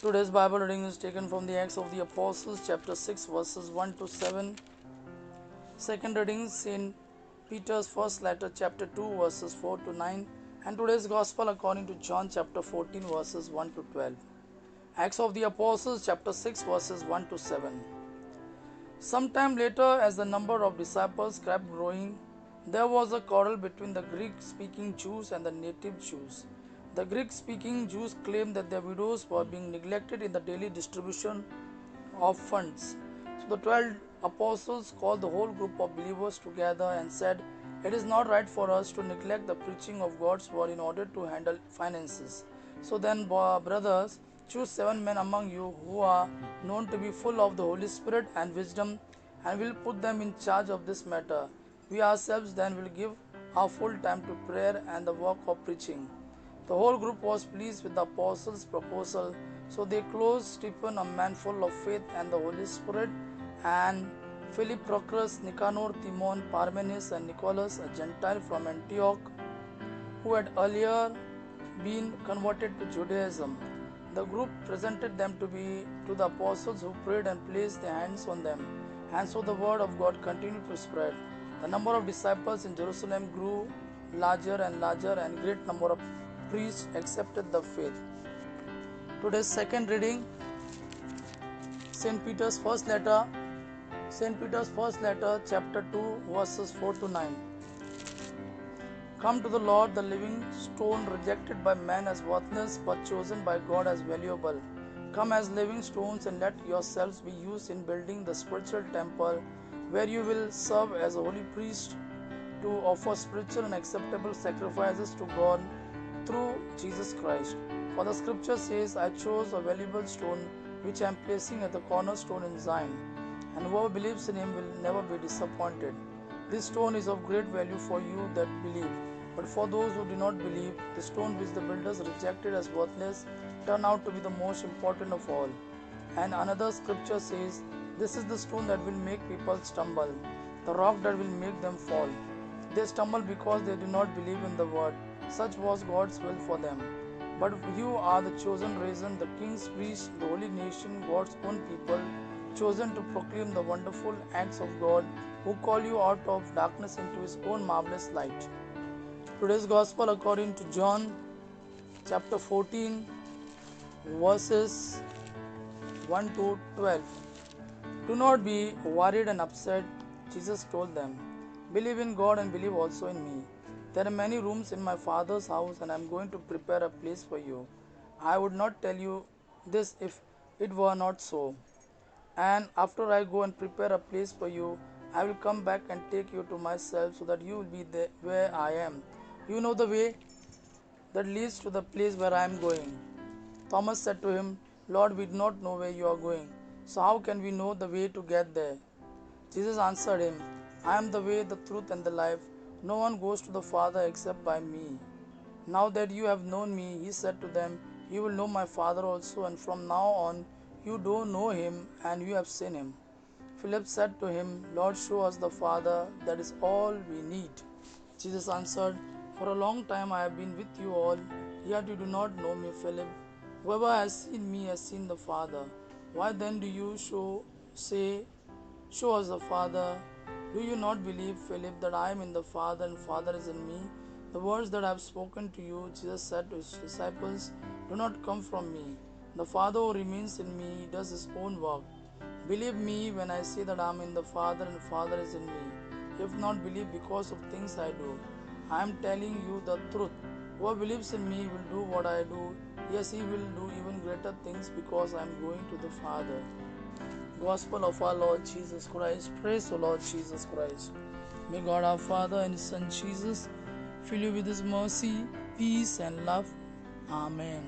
Today's Bible reading is taken from the Acts of the Apostles, chapter 6, verses 1 to 7. Second reading, St. Peter's first letter, chapter 2, verses 4 to 9. And today's Gospel according to John, chapter 14, verses 1 to 12. Acts of the Apostles, chapter 6, verses 1 to 7. Sometime later, as the number of disciples kept growing, there was a quarrel between the Greek-speaking Jews and the native Jews. The Greek-speaking Jews claimed that their widows were being neglected in the daily distribution of funds. So the 12 apostles called the whole group of believers together and said, "It is not right for us to neglect the preaching of God's word in order to handle finances. So then, brothers, choose 7 men among you who are known to be full of the Holy Spirit and wisdom, and will put them in charge of this matter. We ourselves then will give our full time to prayer and the work of preaching." The whole group was pleased with the apostles' proposal, so they chose Stephen, a man full of faith and the Holy Spirit, and Philip, Prochorus, Nicanor, Timon, Parmenas, and Nicholas, a Gentile from Antioch, who had earlier been converted to Judaism. The group presented them to the apostles, who prayed and placed their hands on them, and so the word of God continued to spread. The number of disciples in Jerusalem grew larger and larger, and great number of priests accepted the faith. Today's second reading, St. Peter's first letter, chapter 2, verses 4 to 9. Come to the Lord, the living stone, rejected by man as worthless, but chosen by God as valuable. Come as living stones and let yourselves be used in building the spiritual temple, where you will serve as a holy priest to offer spiritual and acceptable sacrifices to God through Jesus Christ. For the scripture says, "I chose a valuable stone, which I am placing at the cornerstone in Zion, and whoever believes in him will never be disappointed." This stone is of great value for you that believe, but for those who do not believe, the stone which the builders rejected as worthless turned out to be the most important of all. And another scripture says, "This is the stone that will make people stumble, the rock that will make them fall." They stumble because they do not believe in the word. Such was God's will for them. But you are the chosen race, the king's priests, the holy nation, God's own people, chosen to proclaim the wonderful acts of God, who call you out of darkness into his own marvelous light. Today's Gospel according to John, chapter 14, verses 1 to 12. "Do not be worried and upset," Jesus told them. "Believe in God and believe also in me. There are many rooms in my Father's house, and I am going to prepare a place for you. I would not tell you this if it were not so. And after I go and prepare a place for you, I will come back and take you to myself, so that you will be there where I am. You know the way that leads to the place where I am going." Thomas said to him, "Lord, we do not know where you are going, so how can we know the way to get there?" Jesus answered him, "I am the way, the truth, and the life. No one goes to the Father except by me. Now that you have known me," he said to them, "you will know my Father also, and from now on you do know him and you have seen him." Philip said to him, "Lord, show us the Father, that is all we need." Jesus answered, "For a long time I have been with you all, yet you do not know me, Philip. Whoever has seen me has seen the Father. Why then do you say, 'Show us the Father'? Do you not believe, Philip, that I am in the Father and Father is in me? The words that I have spoken to you," Jesus said to his disciples, "do not come from me. The Father who remains in me does his own work. Believe me when I say that I am in the Father and Father is in me. If not, believe because of things I do. I am telling you the truth. Whoever believes in me will do what I do. Yes, he will do even greater things, because I am going to the Father." Gospel of our Lord Jesus Christ. Praise the Lord Jesus Christ. May God our Father and his Son Jesus fill you with his mercy, peace, and love. Amen.